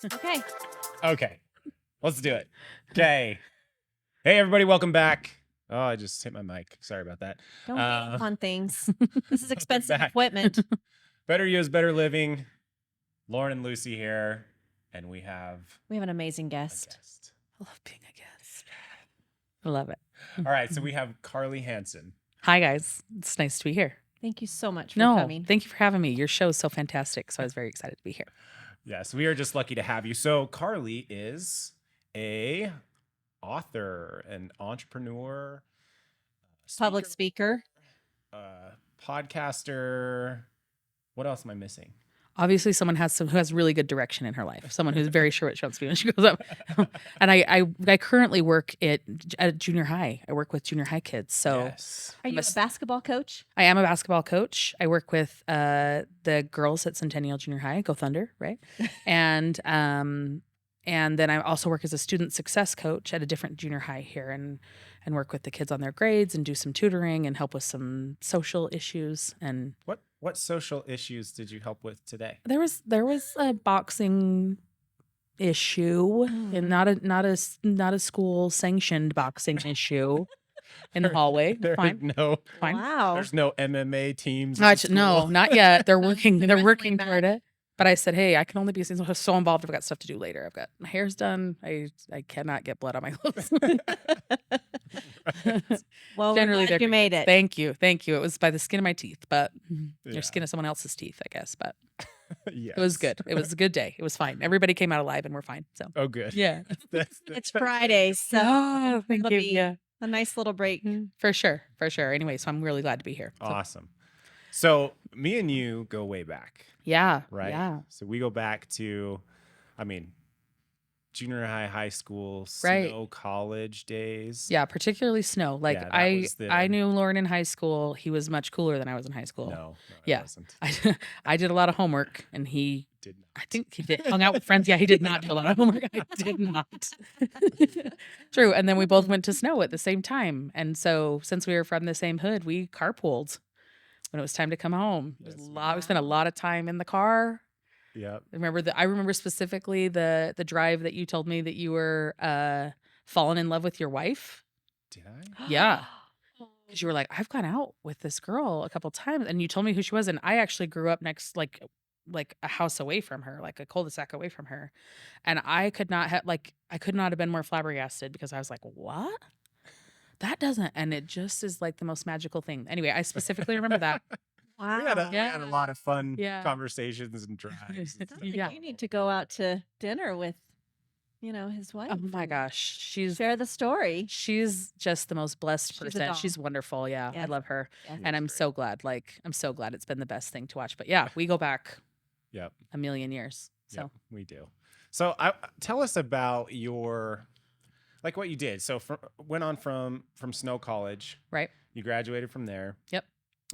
Okay. Okay. Let's do it. Okay. Hey, everybody. Welcome back. Oh, I just hit my mic. Sorry about that. Don't get on things. This is welcome expensive back. equipment. Better Use, Better Living. Lauren and Lucy here. And we have an amazing a guest. guest. I love being a guest. I love it. All right. So we have Carlee Hansen. Hi, guys. It's nice to be here. Thank you so much for coming. Thank you for having me. Your show is so fantastic. So I was very excited to be here. Yes, we are just lucky to have you. So Carlee is a author, an entrepreneur, Public speaker. podcaster. What else am I missing? Obviously, someone who has really good direction in her life. Someone who's very sure what she wants to be when she goes up. And I currently work at junior high. I work with junior high kids. So Yes. Are you a basketball coach? I am a basketball coach. I work with the girls at Centennial Junior High. Go Thunder, right? and then I also work as a student success coach at a different junior high here, and work with the kids on their grades and do some tutoring and help with some social issues. And What social issues did you help with today? there was a boxing issue, and not a school sanctioned boxing issue in the hallway. Fine. Fine. Wow. There's no MMA teams. at the No, school? not yet. They're working. They're Wrestling working match. toward it. But I said, hey, I can only be so involved. I've got stuff to do later. I've got my hair's done. I cannot get blood on my clothes. Well, Generally, you made it. Thank you. It was by the skin of my teeth, but Yeah. or skin of someone else's teeth, I guess. But Yes. it was good. It was a good day. It was fine. Everybody came out alive, and we're fine. So Oh, good. yeah. It's Friday, so Oh, thank it'll you. be Yeah, a nice little break. for sure. Anyway, so I'm really glad to be here. So, Awesome. So me and you go way back, yeah. right? Yeah. So we go back to, junior high school, Right. snow college days. Yeah, particularly Snow. Like Yeah, that I was the- I knew Lauren in high school. He was much cooler than I was in high school. No, Yeah. it wasn't. I did a lot of homework, and he, Did not. I think he did, hung out with friends. Yeah, he did not do a lot of homework. I did not. True. And then we both went to Snow at the same time. And so since we were from the same hood, we carpooled when it was time to come home. It was Yes, a we lot. We spent a lot of time in the car. Yep. I remember specifically the drive that you told me that you were falling in love with your wife. Did I? Yeah. Because you were like, I've gone out with this girl a couple times, and you told me who she was, and I actually grew up next, like a house away from her, like a cul-de-sac away from her, and I could not have been more flabbergasted, because I was like, what? That doesn't, and it just is like the most magical thing. Anyway, I specifically remember that. Wow. We had a lot of fun Yeah. conversations and drives. and stuff. Sounds like Yeah. You need to go out to dinner with, his wife. Oh my gosh, she's Share the story. just the most blessed She's a person. doll. She's wonderful. Yeah, I Yes. love her, Yes. and I'm so glad. I'm so glad it's been the best thing to watch. But yeah, we go back Yep. a million years. So Yep, we do. So tell us about what you did. So went on from Snow College. right. You graduated from there. Yep.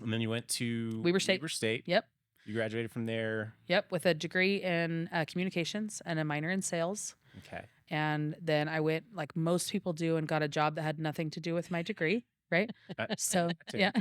And then you went to Weber State. Yep. You graduated from there. Yep, with a degree in communications and a minor in sales. Okay. And then I went, like most people do, and got a job that had nothing to do with my degree, right? So, too. yeah.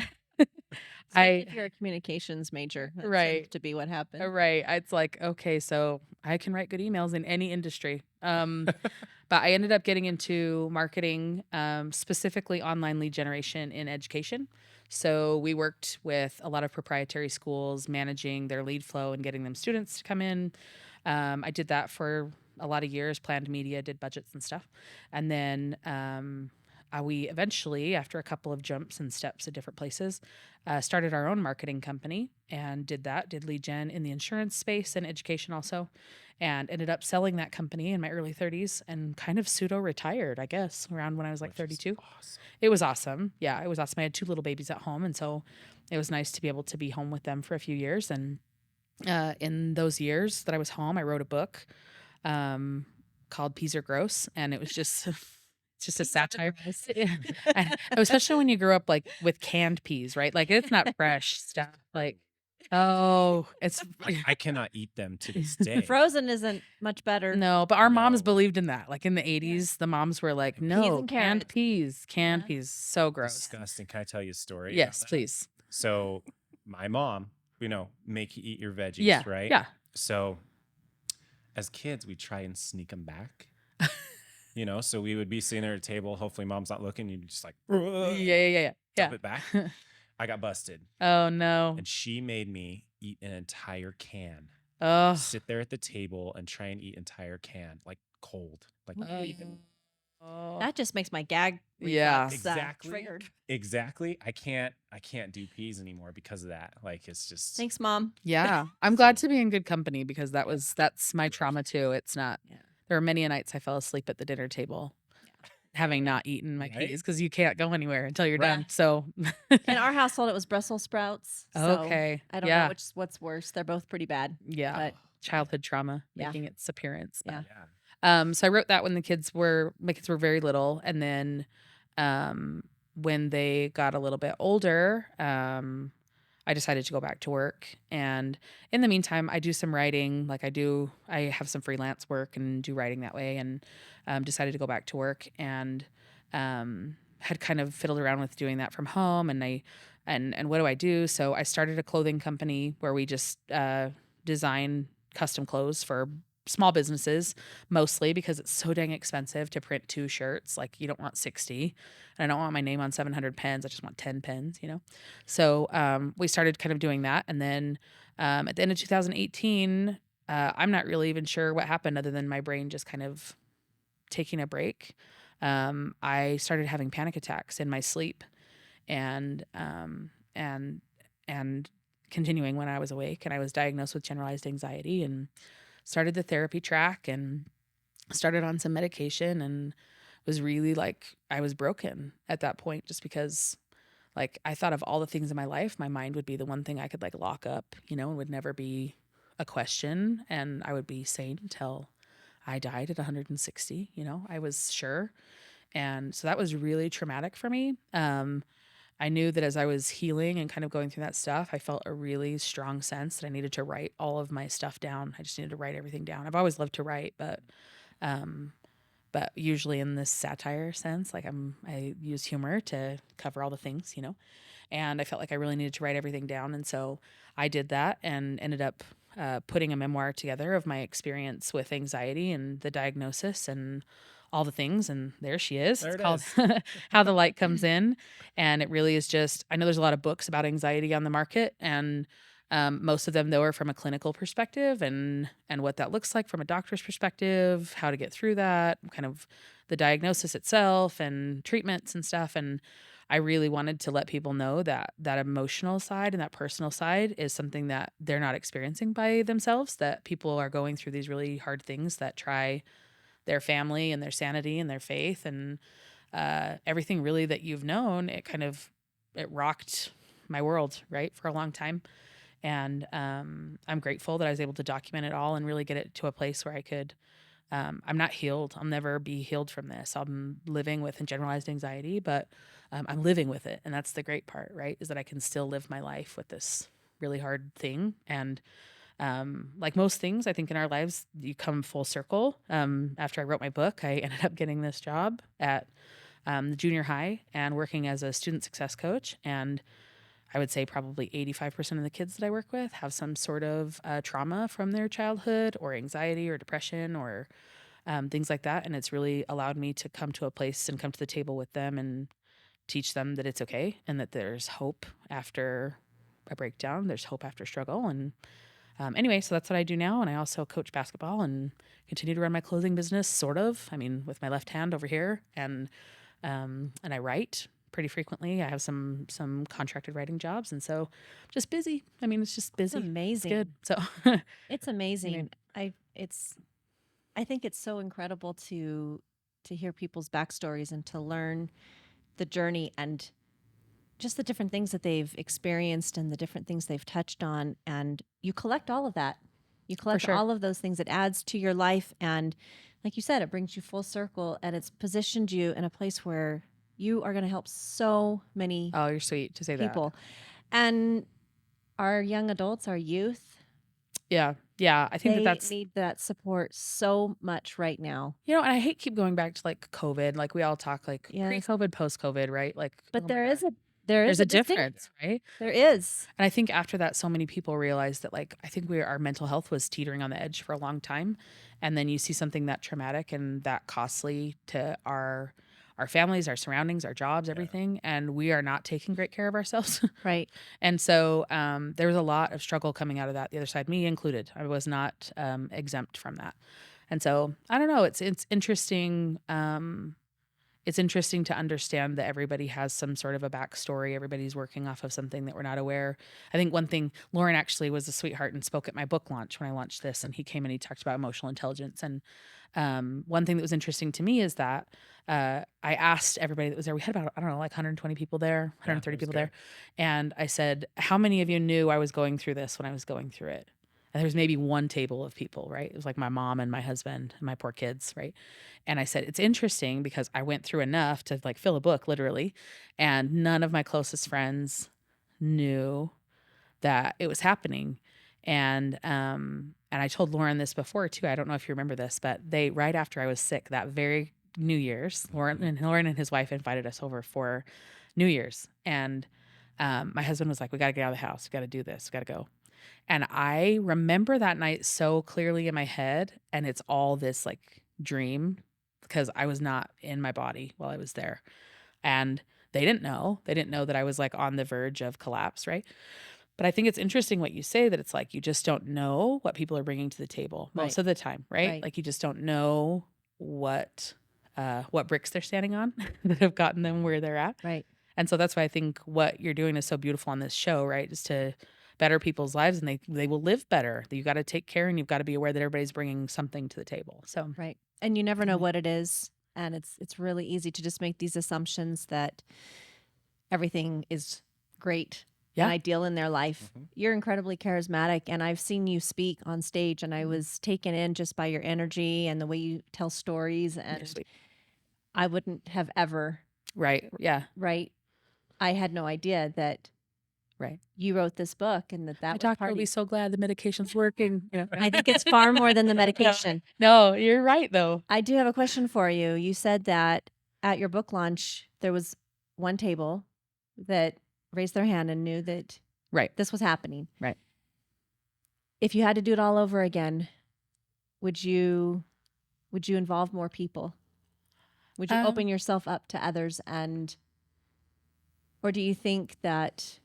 If you're a communications major, that Right. seems to be what happened. Right. It's like, okay, so I can write good emails in any industry. But I ended up getting into marketing, specifically online lead generation in education. So we worked with a lot of proprietary schools, managing their lead flow and getting them students to come in. I did that for a lot of years, planned media, did budgets and stuff. And then we eventually, after a couple of jumps and steps at different places, started our own marketing company and did lead gen in the insurance space and education also, and ended up selling that company in my early 30s and kind of pseudo retired, I guess, around when I was like Which is 32. awesome. It was awesome. Yeah, it was awesome. I had 2 little babies at home, and so it was nice to be able to be home with them for a few years. And in those years that I was home, I wrote a book called Peas Are Gross, and it was just it's just a satire. Yeah. And especially when you grew up like with canned peas, right? Like it's not fresh stuff. Like, oh, it's I cannot eat them to this day. Frozen isn't much better. no, but our moms No. believed in that. Like in the 80s, the moms were like, no, and canned carrots. canned Yeah. peas, so gross. Disgusting. Can I tell you a story? Yes, about that? please. So my mom, make you eat your veggies, Yeah, right? yeah. So as kids, we try and sneak them back. So we would be sitting there at a table. Hopefully, mom's not looking. You'd just like Yeah. dump it back. I got busted, Oh no. and she made me eat an entire can. Oh. Sit there at the table and try and eat entire can, like cold, like even. Oh. That just makes my gag Yeah. reflex Exactly. triggered. Exactly. I can't do peas anymore because of that. Like it's just. Thanks, Mom. Yeah. I'm glad So- to be in good company because that's my trauma too. It's not. Yeah. There were many nights I fell asleep at the dinner table, having not eaten my Right? peas because you can't go anywhere until you're Right. done. So. In our household, it was Brussels sprouts. So Okay. I don't know what's worse. They're both pretty bad. Yeah. But Childhood trauma Yeah. making its appearance. Yeah. So I wrote that when my kids were very little, and then when they got a little bit older, I decided to go back to work. And in the meantime, I do some writing. Like I have some freelance work and do writing that way. And decided to go back to work, and had kind of fiddled around with doing that from home. And what do I do? So I started a clothing company where we just design custom clothes for small businesses, mostly because it's so dang expensive to print 2 shirts. Like you don't want 60, and I don't want my name on 700 pens. I just want 10 pens, So we started kind of doing that. And then at the end of 2018, I'm not really even sure what happened other than my brain just kind of taking a break. I started having panic attacks in my sleep, and continuing when I was awake, and I was diagnosed with generalized anxiety and started the therapy track and started on some medication, and was really like, I was broken at that point, just because like I thought of all the things in my life, my mind would be the one thing I could like lock up, and would never be a question, and I would be sane until I died at 160, I was sure. And so that was really traumatic for me. I knew that as I was healing and kind of going through that stuff, I felt a really strong sense that I needed to write all of my stuff down. I just needed to write everything down. I've always loved to write, but usually in this satire sense, like I use humor to cover all the things, and I felt like I really needed to write everything down. And so I did that and ended up putting a memoir together of my experience with anxiety and the diagnosis and all the things. And there she is. There It's it called How the Light Comes In. And it really is just, I know there's a lot of books about anxiety on the market, and most of them though are from a clinical perspective and what that looks like from a doctor's perspective, how to get through that, kind of the diagnosis itself and treatments and stuff. And I really wanted to let people know that that emotional side and that personal side is something that they're not experiencing by themselves, that people are going through these really hard things that try their family and their sanity and their faith and everything really that you've known. It rocked my world, right, for a long time. And I'm grateful that I was able to document it all and really get it to a place where I could, I'm not healed. I'll never be healed from this. I'm living with generalized anxiety, but I'm living with it. And that's the great part, right, is that I can still live my life with this really hard thing. And like most things, I think in our lives, you come full circle. After I wrote my book, I ended up getting this job at the junior high and working as a student success coach. And I would say probably 85% of the kids that I work with have some sort of trauma from their childhood or anxiety or depression or things like that. And it's really allowed me to come to a place and come to the table with them and teach them that it's okay and that there's hope after a breakdown. There's hope after struggle. And anyway, so that's what I do now. And I also coach basketball and continue to run my clothing business, sort of. I mean, with my left hand over here. And I write pretty frequently. I have some contracted writing jobs. And so just busy. I mean, it's just busy. It's amazing. It's good. So It's amazing. I think it's so incredible to hear people's backstories and to learn the journey and just the different things that they've experienced and the different things they've touched on. And you collect all of that. You collect sure. all of those things. It adds to your life. And like you said, it brings you full circle, and it's positioned you in a place where you are going to help so many oh, you're sweet to say people. And our young adults, our youth, that. Yeah. I think they that's need that support so much right now. and I hate keep going back to like COVID. Like we all talk like Yes. pre-COVID, post-COVID, right? Like, But oh my there God. is There is There's a distinction. difference, right? There is. And I think after that, so many people realized that, like, I think our mental health was teetering on the edge for a long time. And then you see something that traumatic and that costly to our families, our surroundings, our jobs, everything, and we are not taking great care of ourselves. Right. And so there was a lot of struggle coming out of that, the other side, me included. I was not exempt from that. And so I don't know. It's interesting. It's interesting to understand that everybody has some sort of a backstory. Everybody's working off of something that we're not aware. I think one thing, Lauren actually was a sweetheart and spoke at my book launch when I launched this, and he came and he talked about emotional intelligence. And one thing that was interesting to me is that I asked everybody that was there. We had about, I don't know, like 120 people there, 130 it was people good. there. And I said, how many of you knew I was going through this when I was going through it? And there was maybe one table of people, right? It was like my mom and my husband and my poor kids, right? And I said, it's interesting because I went through enough to like fill a book literally, and none of my closest friends knew that it was happening. And I told Lauren this before too. I don't know if you remember this, but they, right after I was sick, that very New Year's, Lauren and his wife invited us over for New Year's. And my husband was like, we got to get out of the house. We got to do this. We got to go. And I remember that night so clearly in my head, and it's all this like dream because I was not in my body while I was there. And they didn't know. They didn't know that I was like on the verge of collapse, right? But I think it's interesting what you say, that it's like you just don't know what people are bringing to the table most Right. of the time, right? Right. Like you just don't know what bricks they're standing on that have gotten them where they're at. Right. And so that's why I think what you're doing is so beautiful on this show, right? Is to better people's lives, and they will live better. You got to take care, and you've got to be aware that everybody's bringing something to the table. So Right. And you never know what it is. And it's really easy to just make these assumptions that everything is great Yeah. and ideal in their life. Mhm. You're incredibly charismatic, and I've seen you speak on stage, and I was taken in just by your energy and the way you tell stories. you're And sweet. I wouldn't have ever, Right. Yeah. right? I had no idea that Right. you wrote this book and My that was doctor part will of be you. so glad the medication's working. You know? I think it's far more than the medication. No, you're right though. I do have a question for you. You said that at your book launch, there was one table that raised their hand and knew that Right. this was happening. Right. If you had to do it all over again, would you involve more people? Would you open yourself up to others, or do you think that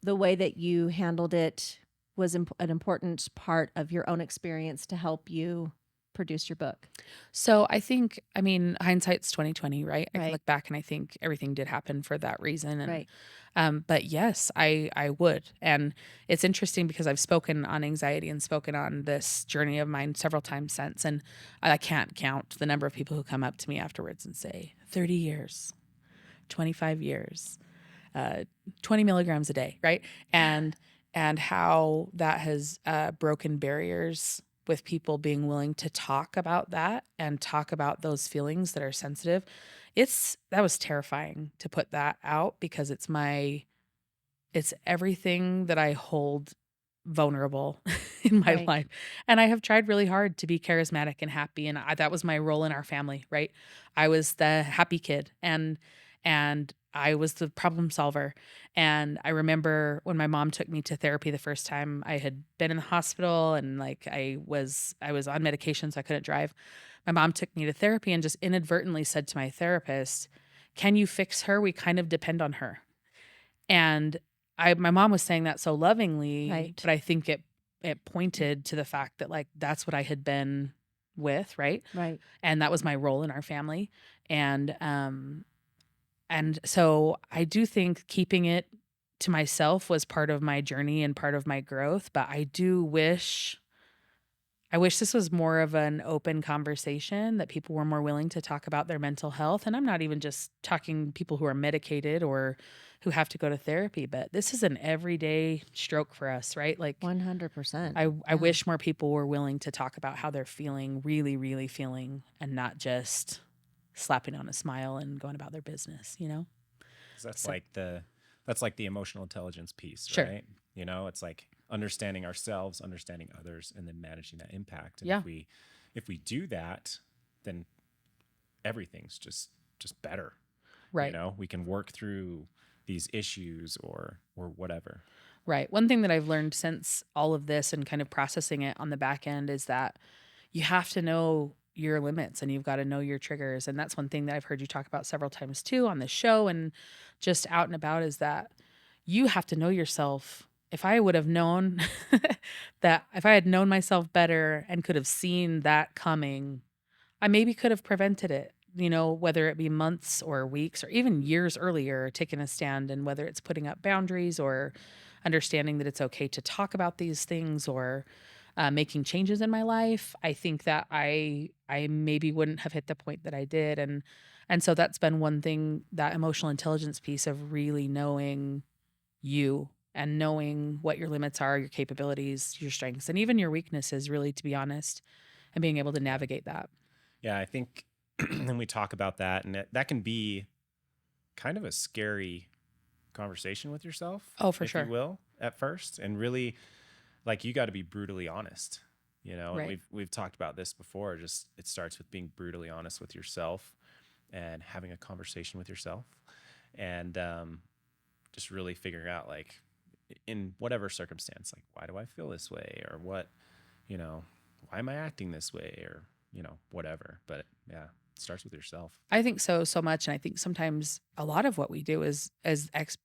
the way that you handled it was an important part of your own experience to help you produce your book? So I think, I mean, hindsight's 2020, right? I can Right. look back and I think everything did happen for that reason. And, Right. but yes, I would. And it's interesting because I've spoken on anxiety and spoken on this journey of mine several times since. And I can't count the number of people who come up to me afterwards and say, 30 years, 25 years, 20 milligrams a day. Right. And how that has broken barriers with people being willing to talk about that and talk about those feelings that are sensitive. That was terrifying to put that out because it's everything that I hold vulnerable in my Right. life. And I have tried really hard to be charismatic and happy. And that was my role in our family, right? I was the happy kid and I was the problem solver. And I remember when my mom took me to therapy the first time, I had been in the hospital and like I was on medication, so I couldn't drive. My mom took me to therapy and just inadvertently said to my therapist, "Can you fix her? We kind of depend on her." And my mom was saying that so lovingly, Right. but I think it pointed to the fact that like that's what I had been with, right? Right. And that was my role in our family. And so I do think keeping it to myself was part of my journey and part of my growth, but I wish this was more of an open conversation, that people were more willing to talk about their mental health. And I'm not even just talking people who are medicated or who have to go to therapy, but this is an everyday stroke for us, right? Like 100%. I wish more people were willing to talk about how they're feeling, really, really feeling, and not just slapping on a smile and going about their business, you know? 'Cause that's So- like the emotional intelligence piece, Sure. right? You know, it's like understanding ourselves, understanding others, and then managing that impact. And Yeah. if we do that, then everything's just better. Right. We can work through these issues or whatever. Right. One thing that I've learned since all of this and kind of processing it on the back end is that you have to know your limits and you've got to know your triggers. And that's one thing that I've heard you talk about several times too on the show and just out and about is that you have to know yourself. If I would have known that, if I had known myself better and could have seen that coming, I maybe could have prevented it, whether it be months or weeks or even years earlier, taking a stand, and whether it's putting up boundaries or understanding that it's okay to talk about these things or making changes in my life. I think that I maybe wouldn't have hit the point that I did, and so that's been one thing, that emotional intelligence piece of really knowing you and knowing what your limits are, your capabilities, your strengths, and even your weaknesses, really, to be honest, and being able to navigate that. Yeah, I think and we talk about that, and that can be kind of a scary conversation with yourself. Oh, for if sure. you will, at first, and really, like, you got to be brutally honest. And Right. we've talked about this before. Just it starts with being brutally honest with yourself and having a conversation with yourself, and just really figuring out, like, in whatever circumstance, like, why do I feel this way, or what, why am I acting this way, or whatever. But yeah, it starts with yourself. I think so much, and I think sometimes a lot of what we do is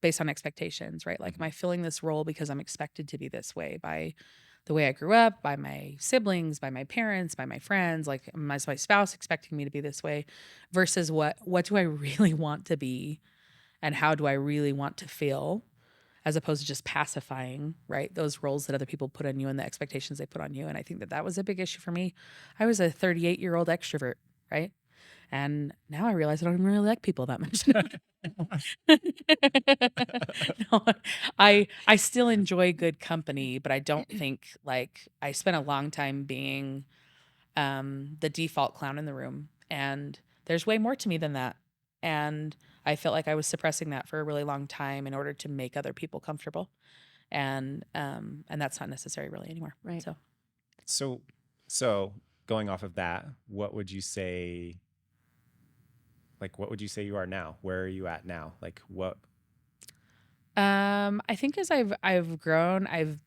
based on expectations, right? Like, am I filling this role because I'm expected to be this way by the way I grew up, by my siblings, by my parents, by my friends? Like, my spouse expecting me to be this way, versus what do I really want to be, and how do I really want to feel, as opposed to just pacifying, right, those roles that other people put on you and the expectations they put on you. And I think that that was a big issue for me. I was a 38-year-old extrovert, right? And now I realize I don't even really like people that much. No, I still enjoy good company, but I don't think, like, I spent a long time being the default clown in the room, and there's way more to me than that. And I felt like I was suppressing that for a really long time in order to make other people comfortable, and that's not necessary really anymore. Right. So going off of that, what would you say? Like, what would you say you are now? Where are you at now? Like, what? I think as I've grown, I've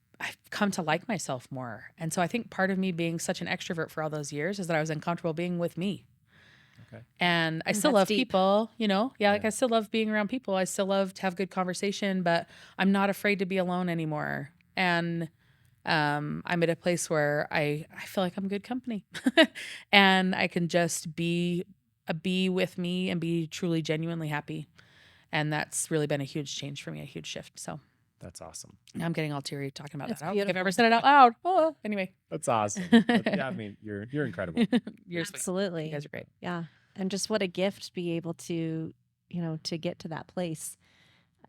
come to like myself more, and so I think part of me being such an extrovert for all those years is that I was uncomfortable being with me. Okay. And I Mm, still that's love deep. people, like, Yeah. I still love being around people. I still love to have good conversation, but I'm not afraid to be alone anymore. And I'm at a place where I feel like I'm good company, and I can just be with me and be truly genuinely happy. And that's really been a huge change for me, a huge shift. So That's awesome. now I'm getting all teary talking about That's that. I don't think I've ever beautiful. said it out loud. Oh, anyway. That's awesome. Yeah, I mean, you're incredible. You're sweet. Absolutely. You guys are great. Yeah. And just what a gift to be able to, to get to that place.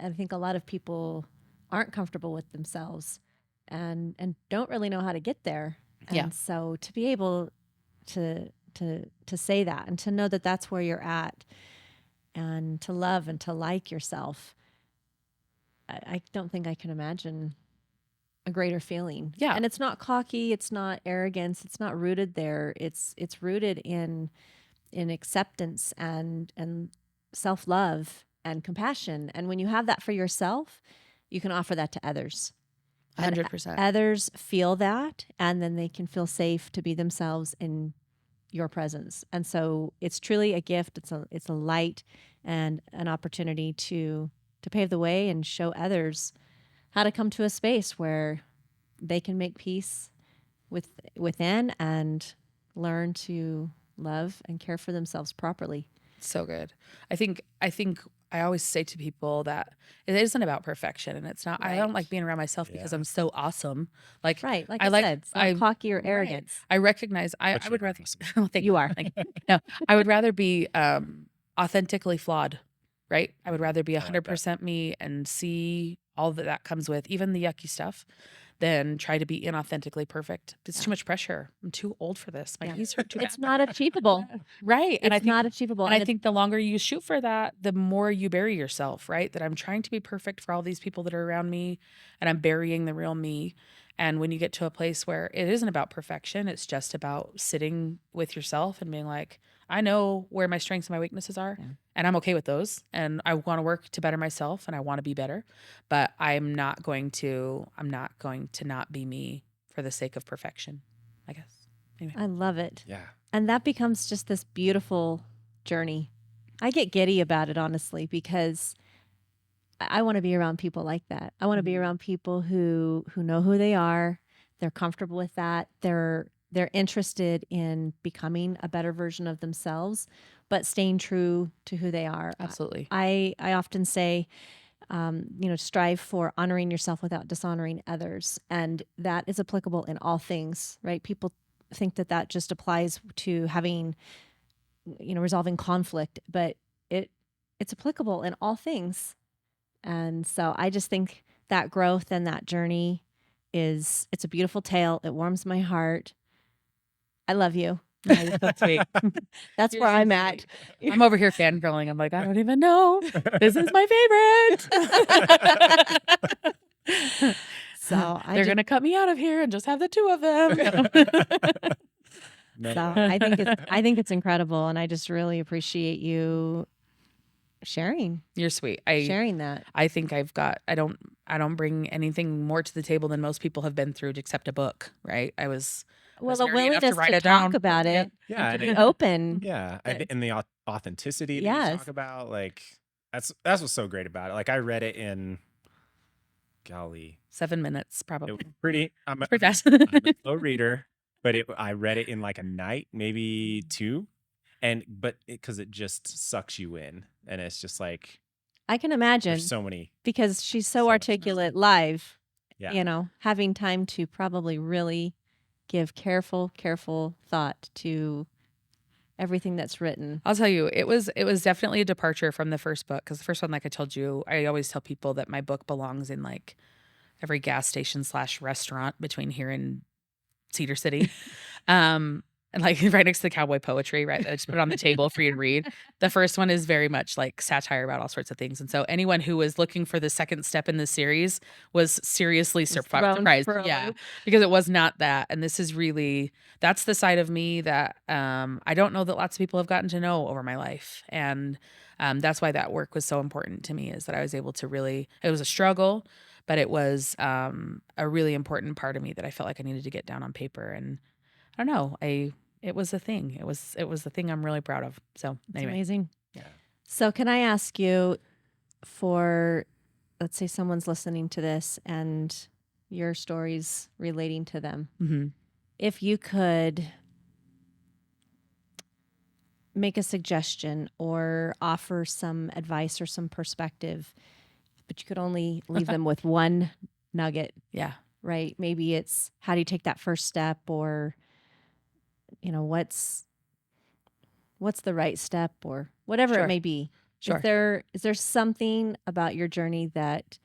I think a lot of people aren't comfortable with themselves and don't really know how to get there. And Yeah. so to be able to say that and to know that that's where you're at and to love and to like yourself, I don't think I can imagine a greater feeling. Yeah. And it's not cocky, it's not arrogance, it's not rooted there. It's rooted in acceptance and self-love and compassion. And when you have that for yourself, you can offer that to others. And 100%. others feel that, and then they can feel safe to be themselves in your presence. And so it's truly a gift. It's a light and an opportunity to pave the way and show others how to come to a space where they can make peace within and learn to love and care for themselves properly. So good. I think I always say to people that it isn't about perfection, and it's not. I don't Right. like being around myself because Yeah. I'm so awesome. Like, Right. Like I I like said, it's not cocky or right. arrogance. I recognize I But would you're rather awesome. well, thank You are. Thank you. No, I would rather be authentically flawed, right? I would rather be I like that. 100% me and see all that comes with, even the yucky stuff, than try to be inauthentically perfect. It's too much pressure. I'm too old for this. My Yeah. knees hurt too It's bad. not achievable. Right. And I It's think not achievable. and I it- think the longer you shoot for that, the more you bury yourself, right? That I'm trying to be perfect for all these people that are around me, and I'm burying the real me. And when you get to a place where it isn't about perfection, it's just about sitting with yourself and being like, I know where my strengths and my weaknesses are, Yeah. and I'm okay with those. And I want to work to better myself, and I want to be better. But I'm not going to not be me for the sake of perfection, I guess. Anyway. I love it. Yeah. And that becomes just this beautiful journey. I get giddy about it, honestly, because I want to be around people like that. I want to be Mhm. around people who know who they are. They're comfortable with that. They're interested in becoming a better version of themselves, but staying true to who they are. Absolutely. I often say, strive for honoring yourself without dishonoring others, and that is applicable in all things, right? People think that just applies to having, resolving conflict, but it's applicable in all things. And so I just think that growth and that journey it's a beautiful tale. It warms my heart. I love you. Oh, you're so sweet. That's You're where so I'm at. sweet. I'm over here fangirling. I'm like, I don't even know. This is my favorite. So They're gonna cut me out of here and just have the two of them. No. So I think it's incredible, and I just really appreciate you sharing You're sweet. sharing that. I think I don't bring anything more to the table than most people have been through except a book, right? I was Well, a nerdy enough willingness write to it talk down. about Yeah. it, Yeah. and to And be open. yeah. And the authenticity that you Yes. talk about, like that's what's so great about it. Like I read it in, golly, 7 minutes, it probably. was pretty. I'm Pretty fast. I'm a slow reader, but I read it in like a night, maybe two, but because it just sucks you in, and it's just like I can imagine, there's so many. because she's so so much articulate live. Yeah. Having time to probably really give careful thought to everything that's written. I'll tell you, it was definitely a departure from the first book, because the first one, like I told you, I always tell people that my book belongs in like every gas station / restaurant between here and Cedar City. And like right next to the cowboy poetry, right? I just put it on the table for you to read. The first one is very much like satire about all sorts of things. And so anyone who was looking for the second step in the series was seriously thrown surprised. for a Yeah. loop. Because it was not that. And this is really, that's the side of me that I don't know that lots of people have gotten to know over my life. And that's why that work was so important to me, is that I was able to really, it was a struggle, but it was a really important part of me that I felt like I needed to get down on paper. And I don't know, it was a thing. It was the thing I'm really proud of. So It's anyway, amazing. Yeah. So can I ask you, for, let's say someone's listening to this and your stories relating to them, hmm if you could make a suggestion or offer some advice or some perspective, but you could only leave them with one nugget, yeah, right? Maybe it's, how do you take that first step, or what's the right step, or whatever Sure. it may be. sure. Is there something about your journey that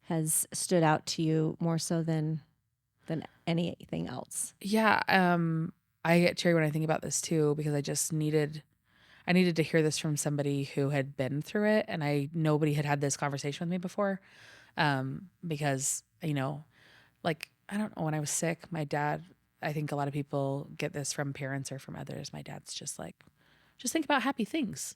has stood out to you more so than anything else? Yeah, I get teary when I think about this too, because I needed to hear this from somebody who had been through it, and nobody had had this conversation with me before. Because like, I don't know, when I was sick, my dad, I think a lot of people get this from parents or from others. My dad's just like, just think about happy things.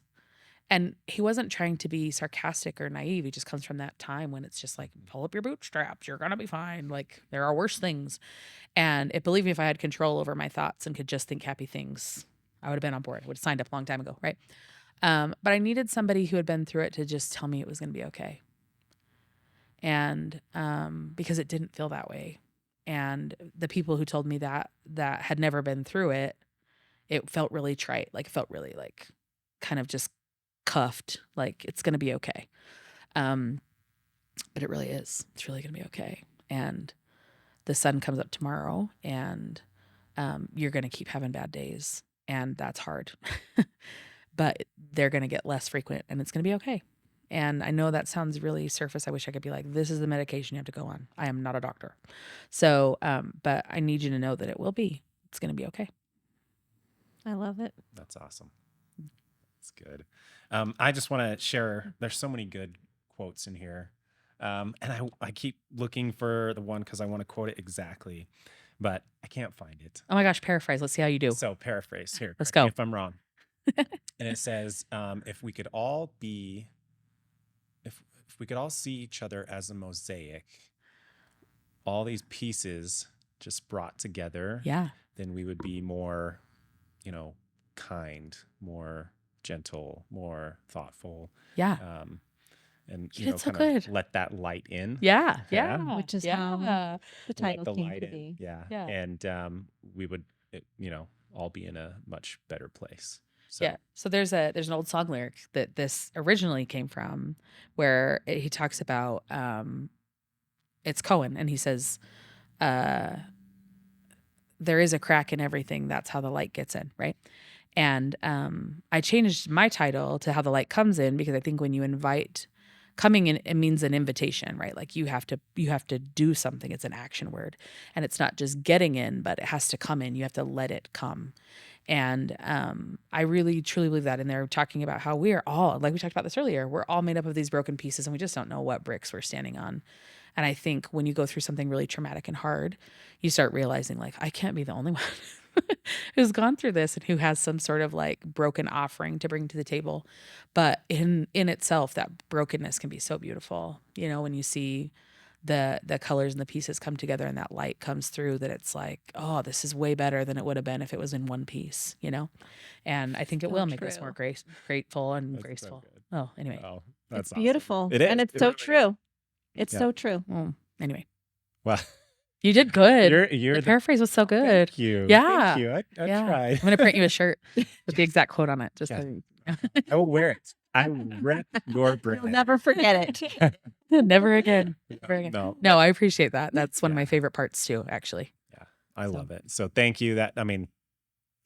And he wasn't trying to be sarcastic or naive. He just comes from that time when it's just like, pull up your bootstraps, you're gonna be fine. Like, there are worse things. And believe me, if I had control over my thoughts and could just think happy things, I would have been on board. I would have signed up a long time ago, right? But I needed somebody who had been through it to just tell me it was gonna be okay. And because it didn't feel that way. And the people who told me that had never been through it, it felt really trite. Like, it felt really like kind of just cuffed, like it's gonna be okay. But it really is. It's really gonna be okay. And the sun comes up tomorrow, and you're gonna keep having bad days, and that's hard. But they're gonna get less frequent, and it's gonna be okay. And I know that sounds really surface. I wish I could be like, this is the medication you have to go on. I am not a doctor. So, but I need you to know that it will be. It's gonna be okay. I love it. That's awesome. That's good. I just want to share, there's so many good quotes in here. And I keep looking for the one because I want to quote it exactly, but I can't find it. Oh my gosh, paraphrase. Let's see how you do. So paraphrase here. Let's correct me go. if I'm wrong. And it says, if we could all be, if we could all see each other as a mosaic, all these pieces just brought together, Yeah. then we would be more, kind, more gentle, more thoughtful. Yeah. And It's so kind of good. let that light in. Yeah. Yeah. Yeah. Which is yeah. how the Let title the came light to in. be. Yeah. Yeah. And we would, all be in a much better place. So, Yeah. So there's an old song lyric that this originally came from, where he talks about it's Cohen, and he says, there is a crack in everything. That's how the light gets in, right? And I changed my title to How the Light Comes In, because I think when you invite, coming in, it means an invitation, right? Like you have to do something. It's an action word, and it's not just getting in, but it has to come in. You have to let it come. And I really truly believe that. And they're talking about how we are all, like we talked about this earlier, we're all made up of these broken pieces, and we just don't know what bricks we're standing on. And I think when you go through something really traumatic and hard, you start realizing, like, I can't be the only one who's gone through this and who has some sort of like broken offering to bring to the table. But in itself, that brokenness can be so beautiful. When you see the colors and the pieces come together and that light comes through, that it's like, oh, this is way better than it would have been if it was in one piece, And I think it So will make us more true. grateful and That's so graceful. good. Oh, anyway. Oh, It's that's awesome. beautiful. It is. And it's It so really is. true. It's Yeah. so true. Anyway, Well, you did good. you're The paraphrase was so good. Thank you. Yeah. Thank you. I Yeah. tried. I'm gonna print you a shirt with the exact quote on it. Just Yeah. so you I will wear it. I rep your You'll brand. never forget it. Never again. Never again. No. No, I appreciate that. That's one of Yeah. my favorite parts too, actually. Yeah, I So- love it. So thank you.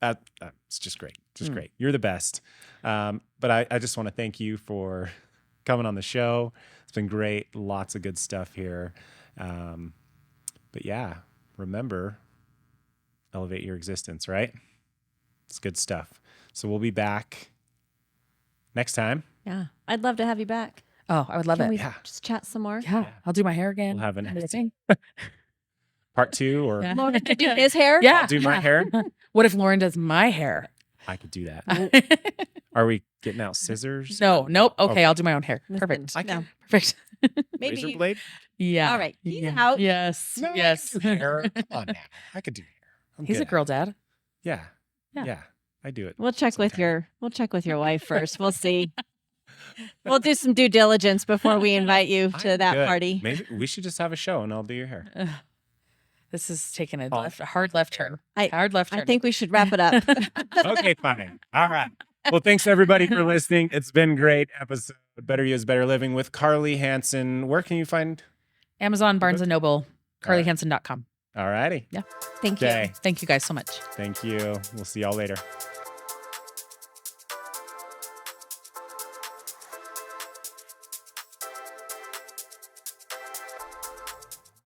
It's just great. Just great. You're the best. But I just want to thank you for coming on the show. It's been great. Lots of good stuff here. But yeah, remember, elevate your existence, right? It's good stuff. So we'll be back next time. Yeah. I'd love to have you back. Oh, I would love Can it. we Yeah. just chat some more? Yeah. I'll do my hair again. We'll have an Kind of a thing. part 2, or Yeah. Lauren could do his hair? Yeah. I'll do my yeah. hair. What if Lauren does my hair? I could do that. Are we getting out scissors? No, nope. Okay, Okay. I'll do my own hair. Listen, Perfect. I no. can Perfect. Maybe razor you- blade. Yeah. All right. He's Yeah. out. Yes. No, yes. I can do hair. Come on now. I could do hair. I'm He's good a at girl it. dad. Yeah. Yeah. Yeah. I do it. We'll check with sometime. your wife first. We'll see. We'll do some due diligence before we invite you to I'm that good. party. Maybe we should just have a show and I'll do your hair. Ugh. This is taking a Oh. hard left turn. I- Hard left turn. I think we should wrap it up. Okay, fine. All right. Well, thanks everybody for listening. It's been a great episode. Better You is Better Living with Carlee Hansen. Where can you find? Amazon, Barnes and Noble, All right. CarleeHansen.com. All righty. Thank you. Okay. Thank you guys so much. Thank you. We'll see y'all later.